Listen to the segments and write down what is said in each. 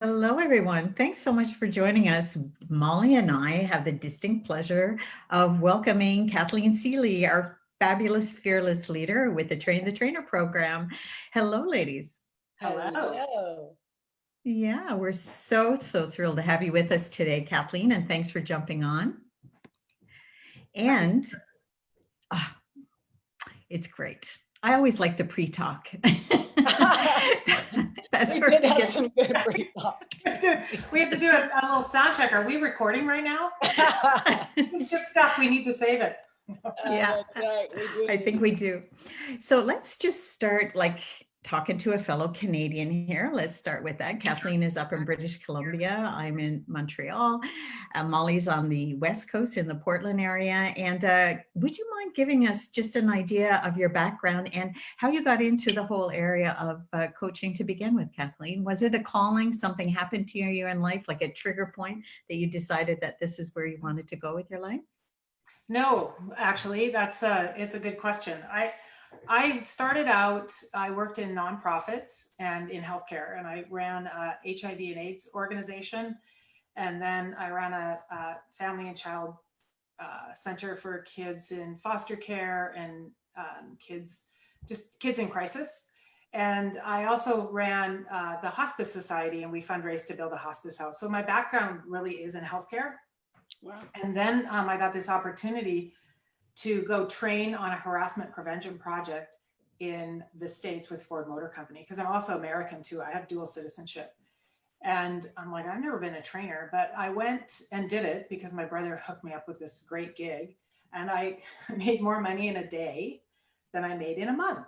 Hello, everyone. Thanks so much for joining us. Molly and I have the distinct pleasure of welcoming Kathleen Seeley, our fabulous, fearless leader with the Train the Trainer program. Hello, ladies. Hello. Hello. Yeah, we're so thrilled to have you with us today, Kathleen, and thanks for jumping on. And ah, it's great. I always like the pre-talk. That's We where did we have get some good pre-talk. We have to do a little sound check. Are we recording right now? This is good stuff. We need to save it. Yeah. That's right. We do. I think we do. So let's just start like talking to a fellow Canadian here. Let's start with that. Kathleen is up in British Columbia. I'm in Montreal. Molly's on the West Coast in the Portland area. And would you mind giving us just an idea of your background and how you got into the whole area of coaching to begin with, Kathleen? Was it a calling? Something happened to you in life, like a trigger point that you decided that this is where you wanted to go with your life? No, actually, it's a good question. I started out, I worked in nonprofits and in healthcare, and I ran a HIV and AIDS organization. And then I ran a family and child center for kids in foster care and kids in crisis. And I also ran the Hospice Society, and we fundraised to build a hospice house. So my background really is in healthcare. Wow. And then I got this opportunity to go train on a harassment prevention project in the States with Ford Motor Company, because I'm also American too. I have dual citizenship. And I'm like, I've never been a trainer, but I went and did it because my brother hooked me up with this great gig. And I made more money in a day than I made in a month.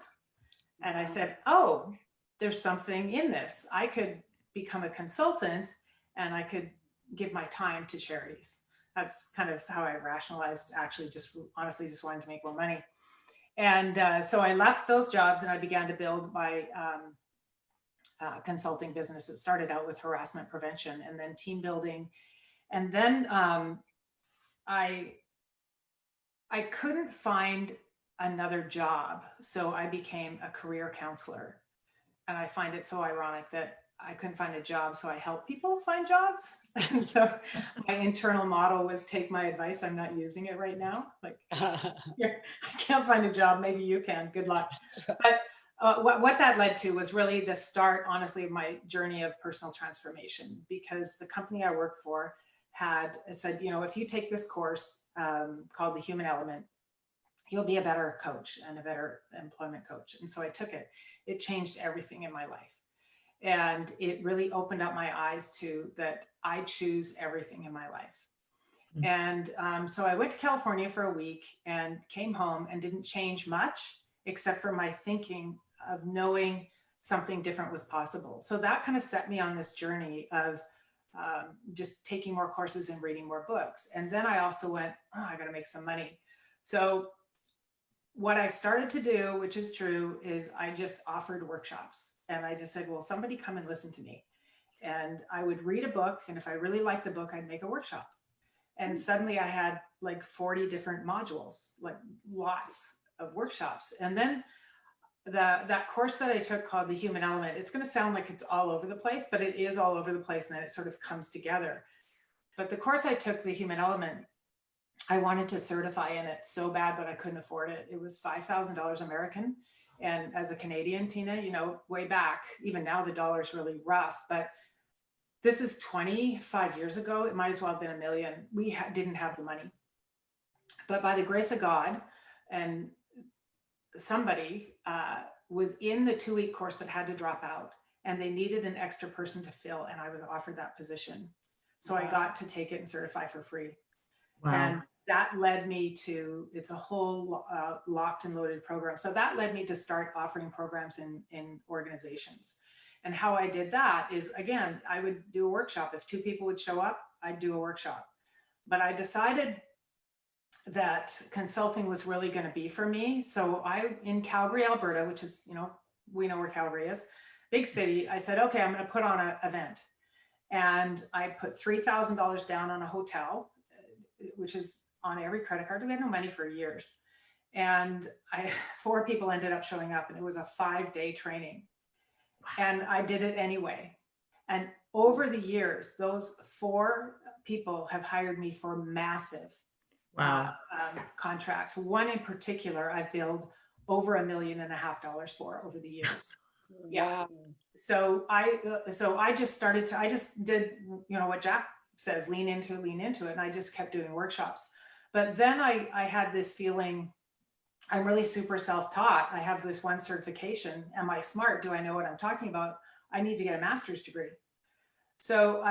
And I said, oh, there's something in this. I could become a consultant and I could give my time to charities. That's kind of how I rationalized actually just honestly just wanting to make more money. And so I left those jobs and I began to build my consulting business. It started out with harassment prevention and then team building. And then I couldn't find another job. So I became a career counselor. And I find it so ironic that I couldn't find a job, so I help people find jobs. And so my internal model was take my advice. I'm not using it right now. Like, I can't find a job. Maybe you can. Good luck. But what that led to was really the start, honestly, of my journey of personal transformation, because the company I worked for had said, you know, if you take this course called The Human Element, you'll be a better coach and a better employment coach. And so I took it. It changed everything in my life. And it really opened up my eyes to that I choose everything in my life. Mm-hmm. And so I went to California for a week and came home and didn't change much, except for my thinking of knowing something different was possible. So that kind of set me on this journey of just taking more courses and reading more books. And then I also went, oh, I got to make some money. So what I started to do, which is true, is I just offered workshops. And I just said, well, somebody come and listen to me. And I would read a book. And if I really liked the book, I'd make a workshop. And suddenly I had like 40 different modules, like lots of workshops. And then that course that I took called The Human Element, it's going to sound like it's all over the place, but it is all over the place. And then it sort of comes together. But the course I took, The Human Element, I wanted to certify in it so bad, but I couldn't afford it. It was $5,000 American. And as a Canadian, Tina, you know, way back, even now the dollar's really rough, but this is 25 years ago. It might as well have been $1 million. We didn't have the money. But by the grace of God, and somebody was in the 2-week course but had to drop out, and they needed an extra person to fill, and I was offered that position. So wow. I got to take it and certify for free. Wow. And that led me to, it's a whole locked and loaded program. So that led me to start offering programs in organizations. And how I did that is, again, I would do a workshop. If 2 people would show up, I'd do a workshop. But I decided that consulting was really going to be for me. So in Calgary, Alberta, which is, you know, we know where Calgary is, big city, I said, okay, I'm going to put on an event. And I put $3,000 down on a hotel, which is on every credit card. We had no money for years. And 4 people ended up showing up, and it was a 5-day training. And I did it anyway. And over the years, those 4 people have hired me for massive Wow. contracts. One in particular, I've billed over $1.5 million for over the years. Yeah. Wow. So I just did, what Jack says, lean into it. And I just kept doing workshops. But then I had this feeling, I'm really super self-taught. I have this one certification. Am I smart? Do I know what I'm talking about? I need to get a master's degree. So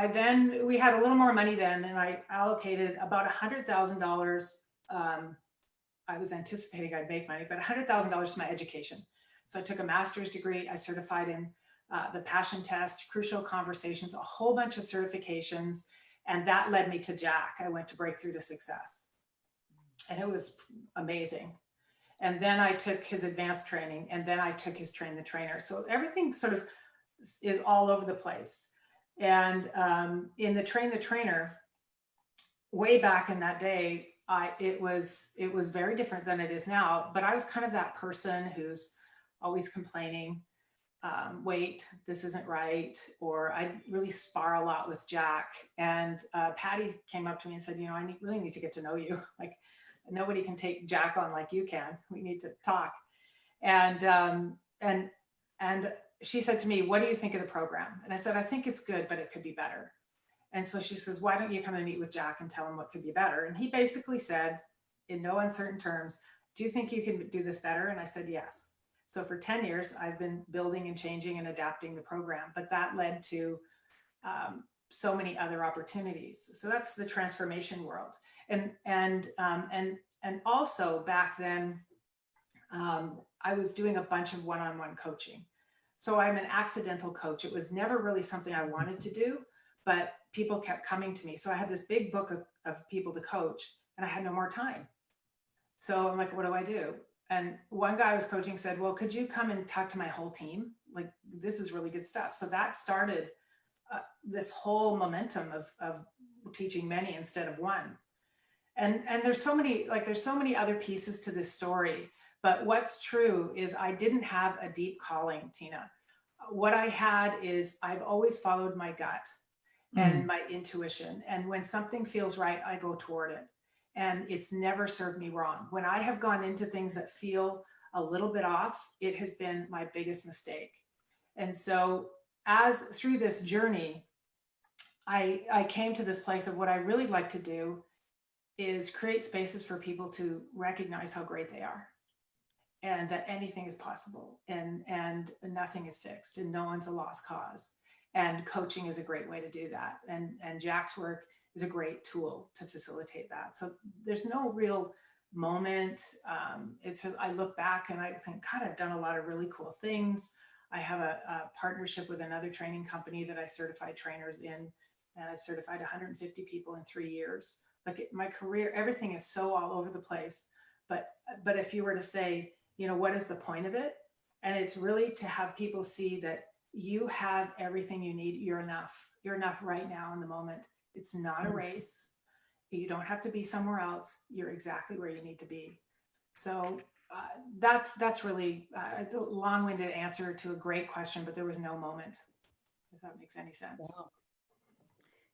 we had a little more money then, and I allocated about $100,000. I was anticipating I'd make money, but $100,000 to my education. So I took a master's degree. I certified in the passion test, crucial conversations, a whole bunch of certifications. And that led me to Jack. I went to Breakthrough to Success. And it was amazing. And then I took his advanced training, and then I took his Train the Trainer. So everything sort of is all over the place. And in the Train the Trainer, way back in that day, it was very different than it is now. But I was kind of that person who's always complaining, wait, this isn't right. Or I really spar a lot with Jack. And Patty came up to me and said, I really need to get to know you. Like, nobody can take Jack on like you can. We need to talk. And she said to me, what do you think of the program? And I said, I think it's good, but it could be better. And so she says, why don't you come and meet with Jack and tell him what could be better? And he basically said, in no uncertain terms, do you think you can do this better? And I said, yes. So for 10 years, I've been building and changing and adapting the program, but that led to so many other opportunities. So that's the transformation world. And also back then, I was doing a bunch of one-on-one coaching. So I'm an accidental coach. It was never really something I wanted to do, but people kept coming to me. So I had this big book of people to coach, and I had no more time. So I'm like, what do I do? And one guy I was coaching said, well, could you come and talk to my whole team? Like, this is really good stuff. So that started this whole momentum of teaching many instead of one. And there's so many other pieces to this story. But what's true is I didn't have a deep calling, Tina. What I had is I've always followed my gut and my intuition. And when something feels right, I go toward it. And it's never served me wrong. When I have gone into things that feel a little bit off, it has been my biggest mistake. And so through this journey, I came to this place of what I really like to do is create spaces for people to recognize how great they are, and that anything is possible, and nothing is fixed, and no one's a lost cause. And coaching is a great way to do that. And Jack's work is a great tool to facilitate that. So there's no real moment. It's just, I look back and I think, God, I've done a lot of really cool things. I have a partnership with another training company that I certified trainers in, and I've certified 150 people in 3 years. Like, my career, everything is so all over the place. But if you were to say, what is the point of it? And it's really to have people see that you have everything you need. You're enough. You're enough right now in the moment. It's not a race. You don't have to be somewhere else. You're exactly where you need to be. So that's really it's a long-winded answer to a great question, but there was no moment, if that makes any sense. Wow.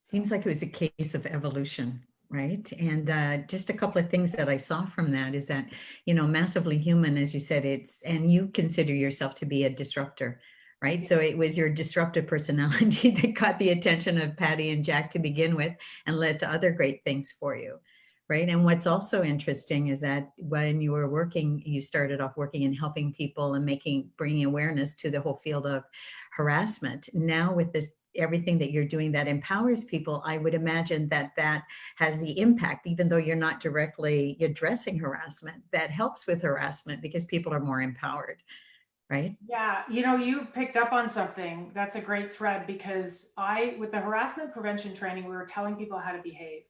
Seems like it was a case of evolution, right? And just a couple of things that I saw from that is that, massively human, as you said, and you consider yourself to be a disruptor, right? So it was your disruptive personality that got the attention of Patty and Jack to begin with, and led to other great things for you, right? And what's also interesting is that when you were working, you started off working and helping people and bringing awareness to the whole field of harassment. Now with this, everything that you're doing that empowers people, I would imagine that has the impact, even though you're not directly addressing harassment, that helps with harassment because people are more empowered, right? Yeah, you picked up on something. That's a great thread, because with the harassment prevention training, we were telling people how to behave,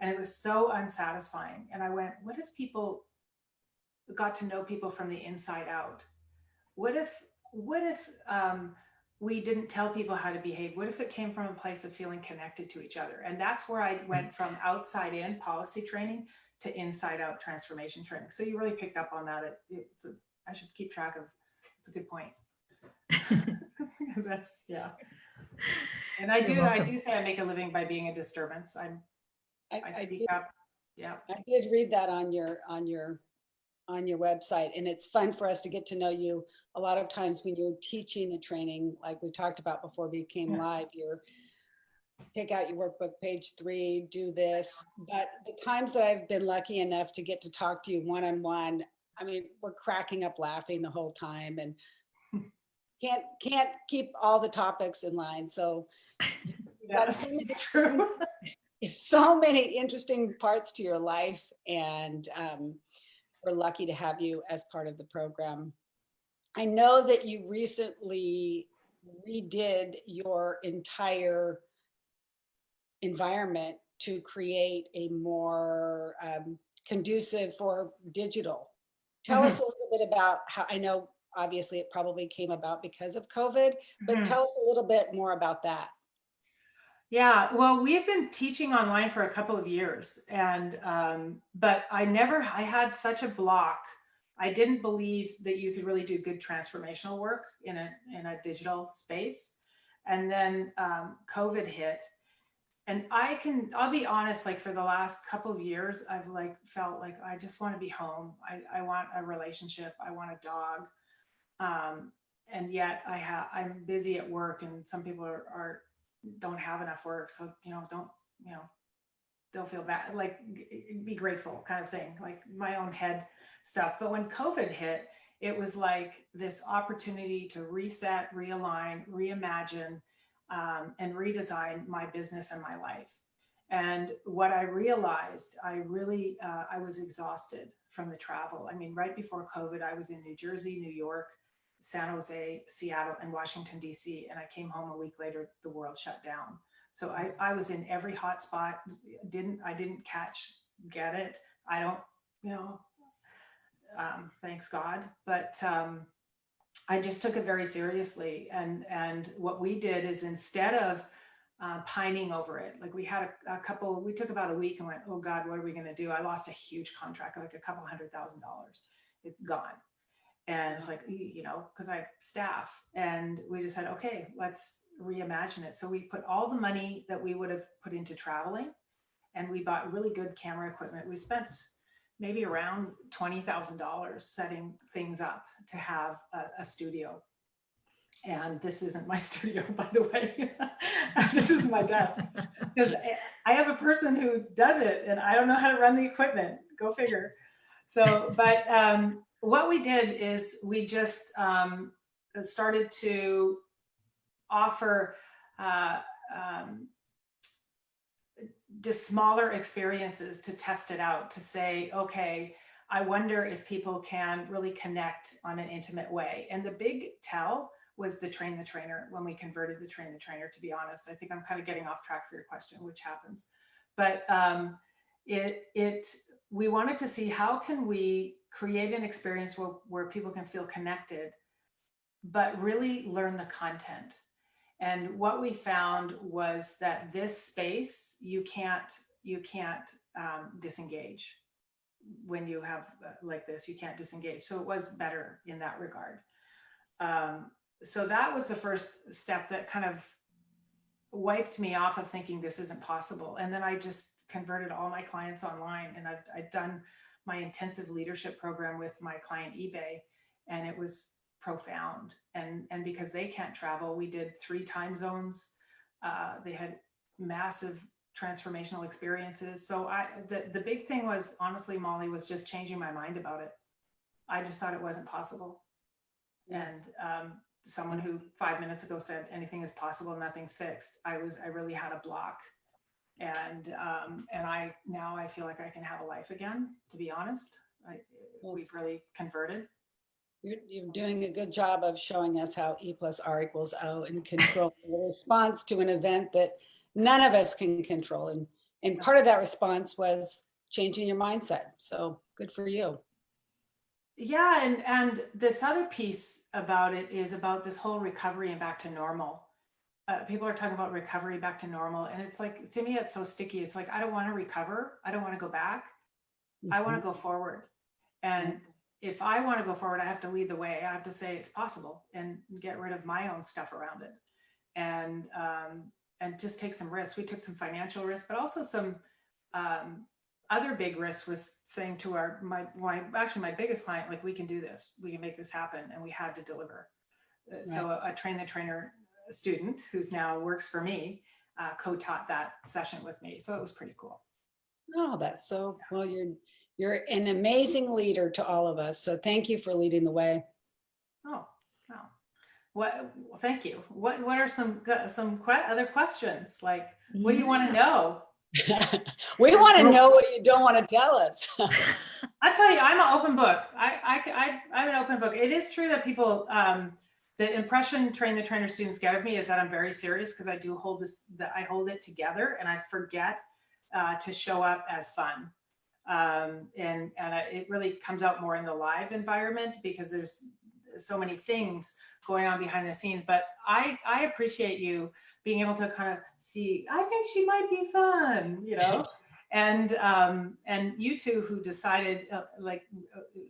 and it was so unsatisfying. And I went, what if people got to know people from the inside out? What if we didn't tell people how to behave? What if it came from a place of feeling connected to each other? And that's where I went from outside in policy training to inside out transformation training. So you really picked up on that. I should keep track of. It's a good point. That's, yeah. And I You're do welcome. say I make a living by being a disturbance. I I speak did, up. Yeah. I did read that on your website, and it's fun for us to get to know you. A lot of times when you're teaching the training, like we talked about before we came Yeah. live, you're take out your workbook, page 3, do this. But the times that I've been lucky enough to get to talk to you one-on-one, I mean, we're cracking up laughing the whole time and can't keep all the topics in line. So you've got Yes, it's true. so many interesting parts to your life, and we're lucky to have you as part of the program. I know that you recently redid your entire environment to create a more conducive for digital. Tell us a little bit about how, I know obviously it probably came about because of COVID, but Mhm. tell us a little bit more about that. Yeah, well, we've been teaching online for a couple of years, and but I had such a block. I didn't believe that you could really do good transformational work in a digital space, and then COVID hit, and I'll be honest, like for the last couple of years, I've like felt like I just want to be home. I want a relationship. I want a dog, and yet I'm busy at work, and some people are don't have enough work, so you know don't feel bad, like be grateful kind of thing, like my own head stuff. But when COVID hit, it was like this opportunity to reset, realign, reimagine, and redesign my business and my life. And what I realized, I was exhausted from the travel. I mean, right before COVID, I was in New Jersey, New York, San Jose, Seattle, and Washington, D.C. And I came home a week later, the world shut down. So I was in every hot spot. I didn't get it. I don't, you know, thanks God. But I just took it very seriously. And what we did is, instead of pining over it, like we had we took about a week and went, oh God, what are we going to do? I lost a huge contract, like a couple $100,000. It's gone. And it's like, because I have staff, and we just said, okay, let's reimagine it. So we put all the money that we would have put into traveling, and we bought really good camera equipment. We spent maybe around $20,000 setting things up to have a studio. And this isn't my studio, by the way. This is my desk, because I have a person who does it, and I don't know how to run the equipment. Go figure. So, but what we did is we just started to offer just smaller experiences to test it out, to say, okay, I wonder if people can really connect on an intimate way. And the big tell was the train the trainer. When we converted the train the trainer, to be honest, I think I'm kind of getting off track for your question, which happens. But we wanted to see how can we create an experience where people can feel connected, but really learn the content. And what we found was that this space, you can't disengage. When you have like this, you can't disengage. So it was better in that regard. So that was the first step that kind of wiped me off of thinking this isn't possible. And then I just converted all my clients online, and I've done my intensive leadership program with my client eBay, and it was profound. And because they can't travel, we did 3 time zones. They had massive transformational experiences. So the big thing was, honestly, Molly, was just changing my mind about it. I just thought it wasn't possible. And someone who 5 minutes ago said anything is possible, nothing's fixed, I really had a block. And I feel like I can have a life again, to be honest. We've really converted. You're doing a good job of showing us how E+R=O and control the response to an event that none of us can control. And part of that response was changing your mindset. So good for you. Yeah, and this other piece about it is about this whole recovery and back to normal. People are talking about recovery back to normal, and it's like, to me, it's so sticky. It's like, I don't want to recover. I don't want to go back. I want to go forward. And if I want to go forward, I have to lead the way. I have to say it's possible and get rid of my own stuff around it. and just take some risks. We took some financial risks, but also some other big risks was saying to my biggest client, like, we can do this, we can make this happen, and we had to deliver. Right. So a train the trainer student who's now works for me co-taught that session with me. So it was pretty cool. Oh, that's so, well, you're an amazing leader to all of us. So thank you for leading the way. Oh, wow. Well, thank you. What are some other questions? Like, what do you want to know? We want to know what you don't want to tell us. I tell you, I'm an open book. I'm an open book. It is true that people, the impression train the trainer students get of me is that I'm very serious, because I do hold this, that I hold it together, and I forget to show up as fun. And it really comes out more in the live environment, because there's so many things going on behind the scenes. But I appreciate you being able to kind of see, I think she might be fun, you know. And you two who decided,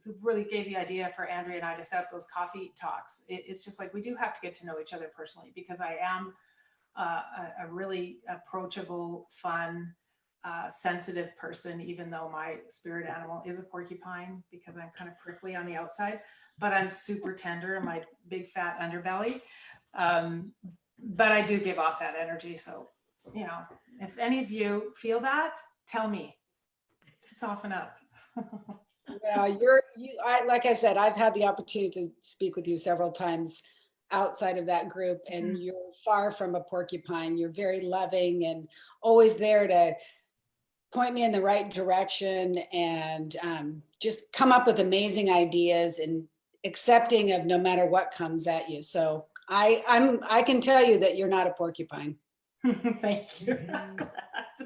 who really gave the idea for Andrea and I to set up those coffee talks. It's just like, we do have to get to know each other personally, because I am a really approachable, fun, sensitive person, even though my spirit animal is a porcupine, because I'm kind of prickly on the outside, but I'm super tender in my big fat underbelly. But I do give off that energy. So, you know, if any of you feel that, tell me, soften up. Yeah, like I said, I've had the opportunity to speak with you several times outside of that group, and you're far from a porcupine. You're very loving and always there to point me in the right direction, and just come up with amazing ideas and accepting of no matter what comes at you. So I can tell you that you're not a porcupine. Thank you.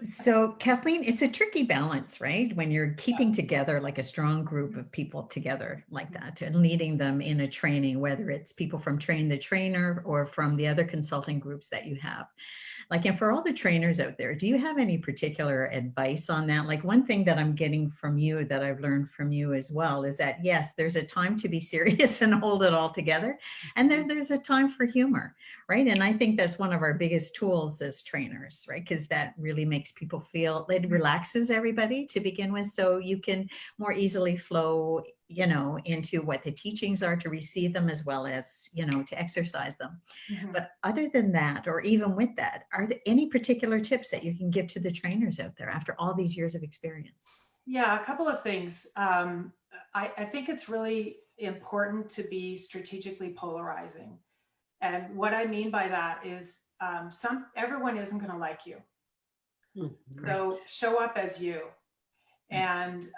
So Kathleen, it's a tricky balance, right? When you're keeping together like a strong group of people together like that, and leading them in a training, whether it's people from Train the Trainer or from the other consulting groups that you have. Like, and for all the trainers out there, do you have any particular advice on that? Like, one thing that I'm getting from you, that I've learned from you as well, is that yes, there's a time to be serious and hold it all together. And then there's a time for humor, right? And I think that's one of our biggest tools as trainers, right? Because that really makes people feel, it relaxes everybody to begin with. So you can more easily flow, you know, into what the teachings are, to receive them, as well as, you know, to exercise them. But other than that, or even with that, are there any particular tips that you can give to the trainers out there after all these years of experience? Yeah, a couple of things. I think it's really important to be strategically polarizing. And what I mean by that is everyone isn't going to like you. So show up as you. And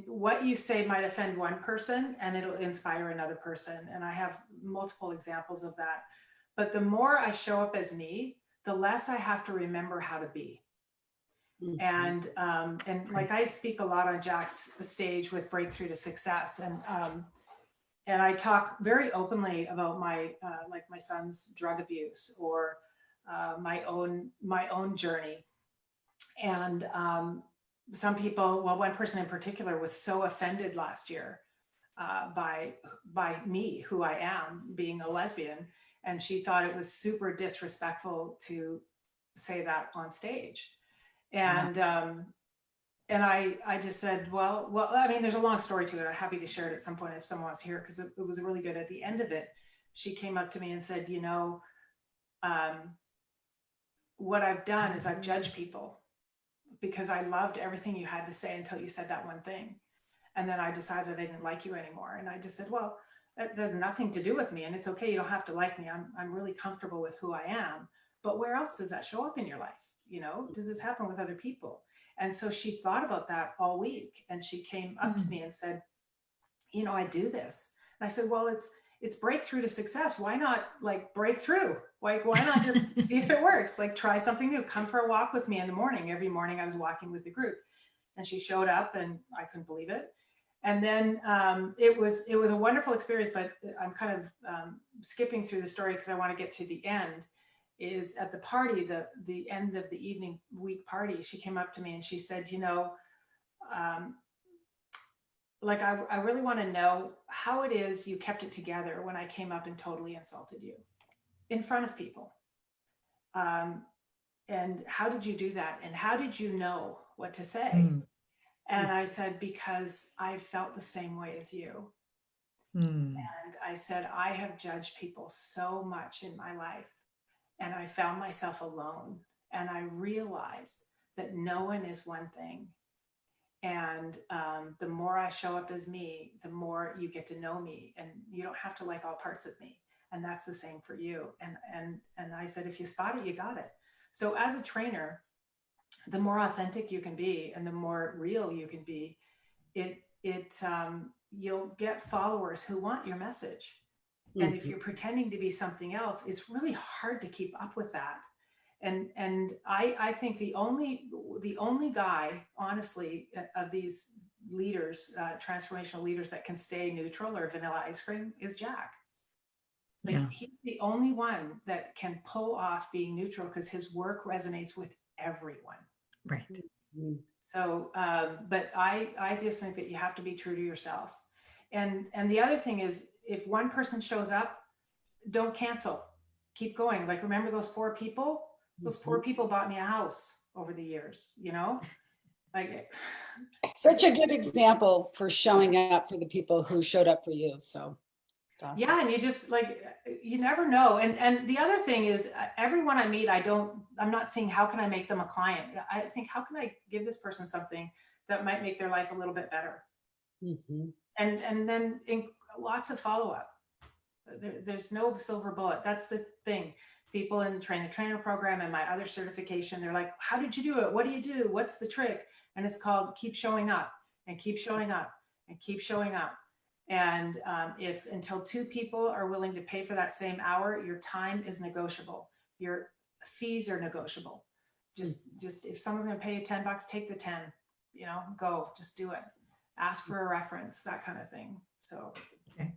what you say might offend one person, and it'll inspire another person. And I have multiple examples of that. But the more I show up as me, the less I have to remember how to be. And like, I speak a lot on Jack's stage with Breakthrough to Success, and I talk very openly about my like my son's drug abuse, or my own journey. And some people, well, one person in particular was so offended last year by me, who I am, being a lesbian, and she thought it was super disrespectful to say that on stage. And I just said, well, I mean, there's a long story to it. I'm happy to share it at some point if someone wants to hear it, because it was really good. At the end of it, she came up to me and said, you know, what I've done is I've judged people, because I loved everything you had to say until you said that one thing. And then I decided I didn't like you anymore. And I just said, well, that has nothing to do with me. And it's okay. You don't have to like me. I'm really comfortable with who I am. But where else does that show up in your life? You know, does this happen with other people? And so she thought about that all week. And she came up to me and said, you know, I do this. And I said, well, it's breakthrough to success. Why not like break through? Like, why not just see if it works? Like, try something new. Come for a walk with me in the morning. Every morning I was walking with the group, and she showed up, and I couldn't believe it. And then it was a wonderful experience, but I'm kind of skipping through the story because I want to get to the end. Is at the party, the end of the evening week party, she came up to me and she said, you know, like, I really want to know how it is you kept it together when I came up and totally insulted you. in front of people. And how did you do that? And how did you know what to say? And I said, because I felt the same way as you. And I said, I have judged people so much in my life, and I found myself alone. And I realized that no one is one thing. And the more I show up as me, the more you get to know me, and you don't have to like all parts of me. And that's the same for you. And I said, if you spot it, you got it. So as a trainer, the more authentic you can be and the more real you can be, you'll get followers who want your message. And if you're pretending to be something else, it's really hard to keep up with that. And I think the only guy, honestly, of these leaders, transformational leaders, that can stay neutral or vanilla ice cream is Jack. Like, he's the only one that can pull off being neutral because his work resonates with everyone. Right. So, but I just think that you have to be true to yourself. And the other thing is, if one person shows up, don't cancel. Keep going. Like, remember those 4 people? Those 4 people bought me a house over the years, you know? Like, such a good example for showing up for the people who showed up for you. So it's awesome. yeah, and you just, like, you never know. And the other thing is, everyone I meet, I'm not seeing how can I make them a client. I think, how can I give this person something that might make their life a little bit better? And then lots of follow-up. There's no silver bullet. That's the thing. People in the trainer program and my other certification, they're like, how did you do it? What do you do? What's the trick? And it's called keep showing up and keep showing up and keep showing up. And if until 2 people are willing to pay for that same hour, your time is negotiable. Your fees are negotiable. Just if someone's going to pay you $10, take the 10, you know, go, just do it. Ask for a reference, that kind of thing. So. Okay.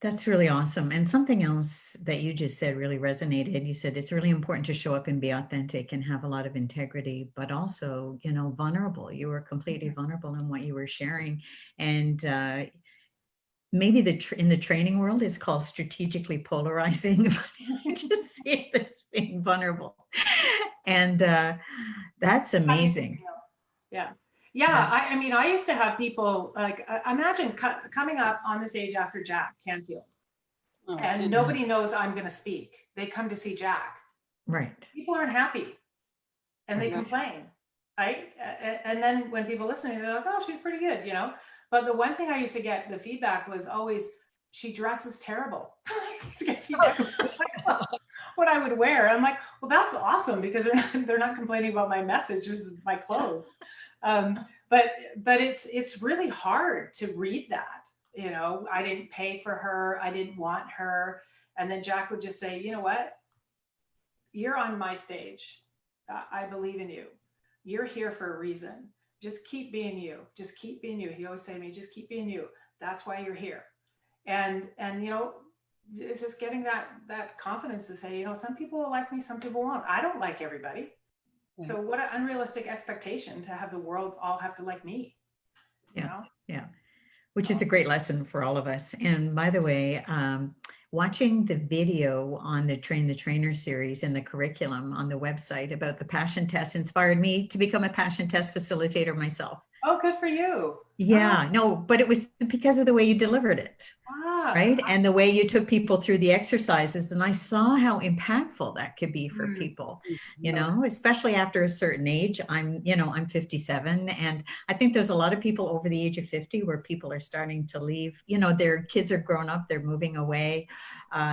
That's really awesome. And something else that you just said really resonated. You said it's really important to show up and be authentic and have a lot of integrity, but also, you know, vulnerable. You were completely vulnerable in what you were sharing. And maybe in the training world is called strategically polarizing, but I just see it as being vulnerable. And that's amazing. Yeah. I mean, I used to have people, like, imagine coming up on the stage after Jack Canfield, and nobody knows I'm going to speak. They come to see Jack. Right. People aren't happy, and they complain, right? And then when people listen, they're like, oh, she's pretty good, you know? But the one thing I used to get, the feedback was always, she dresses terrible. I used to get feedback what I would wear. I'm like, well, that's awesome, because they're not complaining about my message, this is my clothes. But it's really hard to read that, you know. I didn't pay for her, I didn't want her. And then Jack would just say, you know what, you're on my stage, I believe in you, you're here for a reason, just keep being you, just keep being you. He always say to me, just keep being you, that's why you're here. And you know, it's just getting that confidence to say, you know, some people will like me, some people won't. I don't like everybody. So what an unrealistic expectation to have the world all have to like me. You know? Yeah. Which is a great lesson for all of us. And by the way, watching the video on the Train the Trainer series and the curriculum on the website about the passion test inspired me to become a passion test facilitator myself. Oh, good for you. Yeah, no, but it was because of the way you delivered it. Right. And the way you took people through the exercises. And I saw how impactful that could be for people, you know, especially after a certain age. I'm 57. And I think there's a lot of people over the age of 50 where people are starting to leave, you know, their kids are grown up, they're moving away.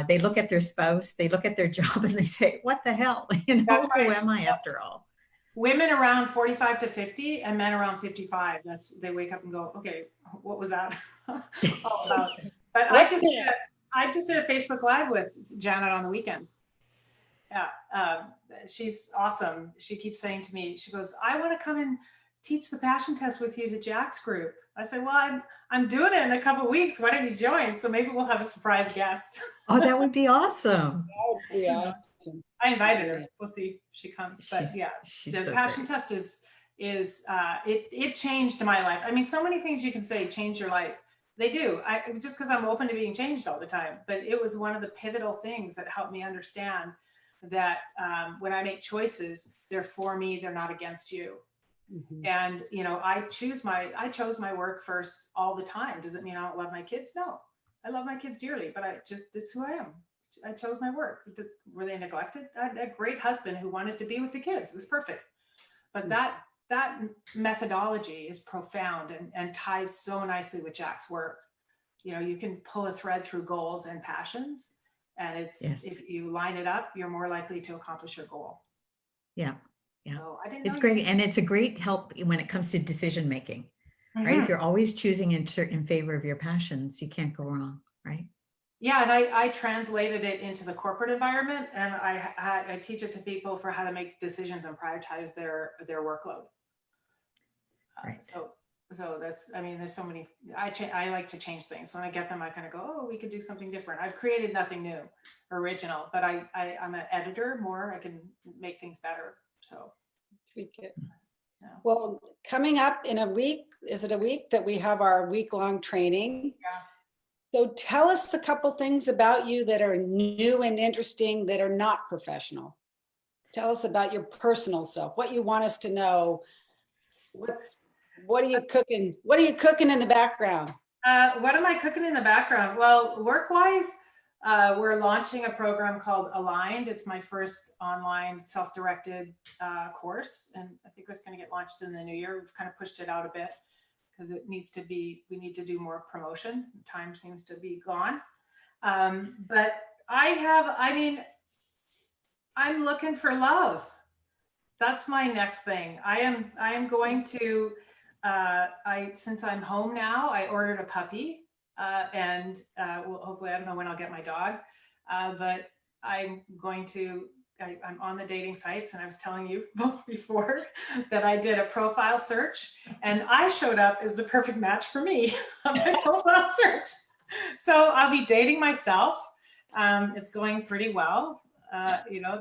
They look at their spouse, they look at their job and they say, what the hell? You know, That's right. Who am I after all? Women around 45 to 50 and men around 55. They wake up and go, okay, what was that all about? But I just did a Facebook Live with Janet on the weekend. Yeah, she's awesome. She keeps saying to me, she goes, I want to come and teach the passion test with you to Jack's group. I say, well, I'm doing it in a couple of weeks. Why don't you join? So maybe we'll have a surprise guest. Oh, that would be awesome. That would be awesome. I invited her. We'll see if she comes. But the so passion test is it changed my life. I mean, so many things you can say change your life. They do. Just because I'm open to being changed all the time, but it was one of the pivotal things that helped me understand that when I make choices, they're for me, they're not against you. Mhm. And, you know, I chose my work first all the time. Does it mean I don't love my kids? No, I love my kids dearly, but this is who I am. I chose my work. Were they neglected? I had a great husband who wanted to be with the kids. It was perfect. But that methodology is profound and ties so nicely with Jack's work. You know, you can pull a thread through goals and passions, and Yes. if you line it up, you're more likely to accomplish your goal. Yeah. Yeah. So I didn't It's know great. And it's a great help when it comes to decision making, right? If you're always choosing in favor of your passions, you can't go wrong, right? Yeah, and I translated it into the corporate environment, and I teach it to people for how to make decisions and prioritize their workload. Right. So that's, I mean, there's so many. I like to change things. When I get them, I kind of go, oh, we could do something different. I've created nothing new, original, but I'm an editor more. I can make things better. So Tweak it. yeah. Well, coming up in a week, is it a week that we have our week-long training? Yeah. So tell us a couple things about you that are new and interesting that are not professional. Tell us about your personal self, what you want us to know. What are you cooking? What are you cooking in the background? What am I cooking in the background? Well, work-wise, we're launching a program called Aligned. It's my first online self-directed course, and I think it's going to get launched in the new year. We've kind of pushed it out a bit because we need to do more promotion. Time seems to be gone. But I'm looking for love. That's my next thing. I am going to, since I'm home now, I ordered a puppy, and well, hopefully, I don't know when I'll get my dog, but I'm on the dating sites, and I was telling you both before that I did a profile search, and I showed up as the perfect match for me on my profile search. So I'll be dating myself. It's going pretty well. You know,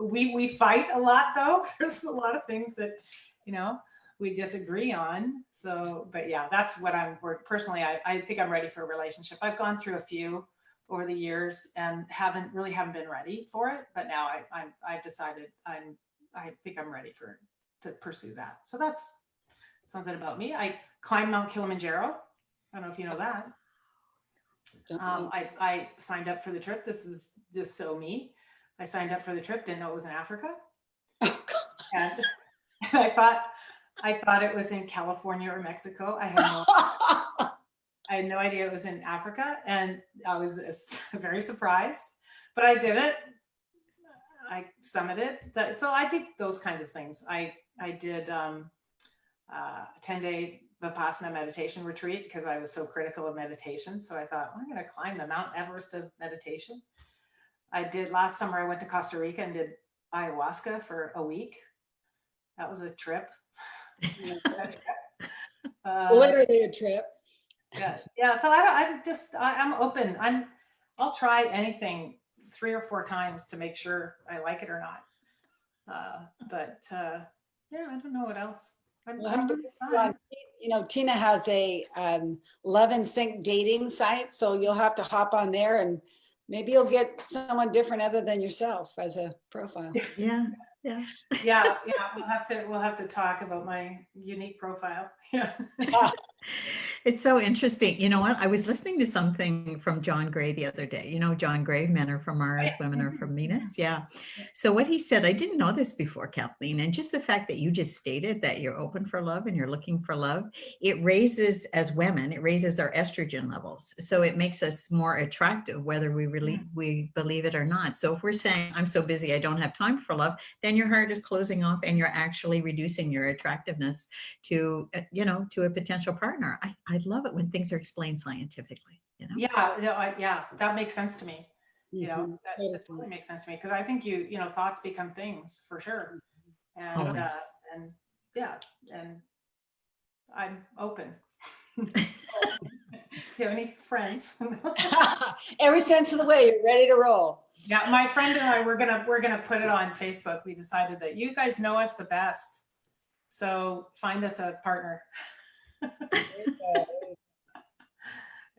we fight a lot though. There's a lot of things that, you know, we disagree on. So, but yeah, that's what personally, I think I'm ready for a relationship. I've gone through a few over the years and haven't been ready for it. But now I've decided I think I'm ready to pursue that. So that's something about me. I climbed Mount Kilimanjaro. I don't know if you know that. I signed up for the trip. This is just so me. I signed up for the trip, didn't know it was in Africa. And I thought it was in California or Mexico. I had no idea it was in Africa, and I was very surprised, but I did it. I summited. So I did those kinds of things. I did a 10-day Vipassana meditation retreat because I was so critical of meditation. So I thought, I'm going to climb the Mount Everest of meditation. Last summer, I went to Costa Rica and did ayahuasca for a week. That was a trip. Literally a trip. Yeah. So I'm open. I'll try anything 3 or 4 times to make sure I like it or not. But yeah, I don't know what else. You know, Tina has a love and sync dating site, so you'll have to hop on there and maybe you'll get someone different other than yourself as a profile. Yeah. We'll have to talk about my unique profile. Yeah. It's so interesting. You know what? I was listening to something from John Gray the other day. You know, John Gray, men are from Mars, women are from Venus. Yeah. So what he said, I didn't know this before, Kathleen, and just the fact that you just stated that you're open for love and you're looking for love, it raises, as women, it raises our estrogen levels. So it makes us more attractive, whether we believe it or not. So if we're saying, I'm so busy, I don't have time for love, then your heart is closing off and you're actually reducing your attractiveness to, to a potential partner. I love it when things are explained scientifically, you know? Yeah, that makes sense to me. You know, Mhm. that totally makes sense to me because I think thoughts become things for sure. And and I'm open. So, if you have any friends? Every sense of the way, you're ready to roll. Yeah, my friend and I, we're gonna put it on Facebook. We decided that you guys know us the best, so find us a partner.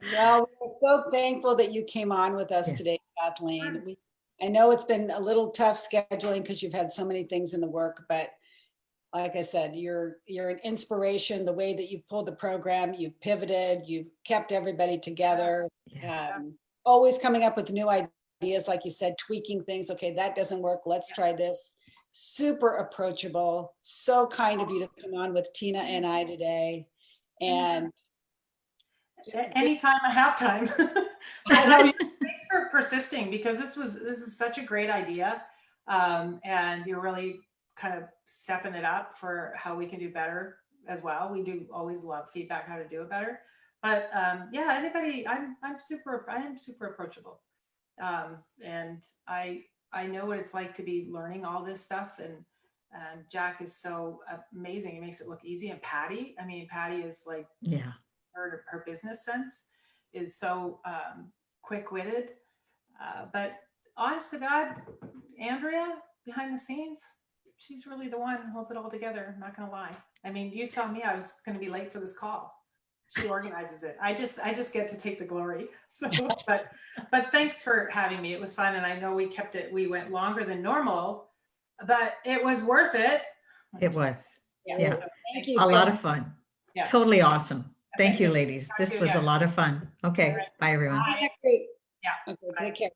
Well, we're so thankful that you came on with us Yes. today, Kathleen. I know it's been a little tough scheduling because you've had so many things in the work, but like I said, you're an inspiration. The way that you pulled the program, you pivoted, you've kept everybody together, Yeah. always coming up with new ideas, like you said, tweaking things. Okay, that doesn't work. Let's try this. Super approachable. So kind of you to come on with Tina and I today. And Anytime I have time. I know. Thanks for persisting, because this is such a great idea. And you're really kind of stepping it up for how we can do better as well. We do always love feedback, how to do it better. But yeah, anybody, I am super approachable. And I know what it's like to be learning all this stuff, and Jack is so amazing. He makes it look easy. And Patty, I mean, Patty is like, Yeah. her business sense is so quick-witted. But honest to God, Andrea, behind the scenes, she's really the one who holds it all together. I'm not gonna lie. I mean, you saw me, I was gonna be late for this call. She organizes it. I just get to take the glory. So, but thanks for having me. It was fun. And I know we went longer than normal, but it was worth it. It was. Yeah. So Thank you. a lot of fun. Yeah. Totally awesome. Thank Okay. you, ladies. This was a lot of fun. Okay. Bye, everyone. See you next week. Yeah. Okay, Bye. take care.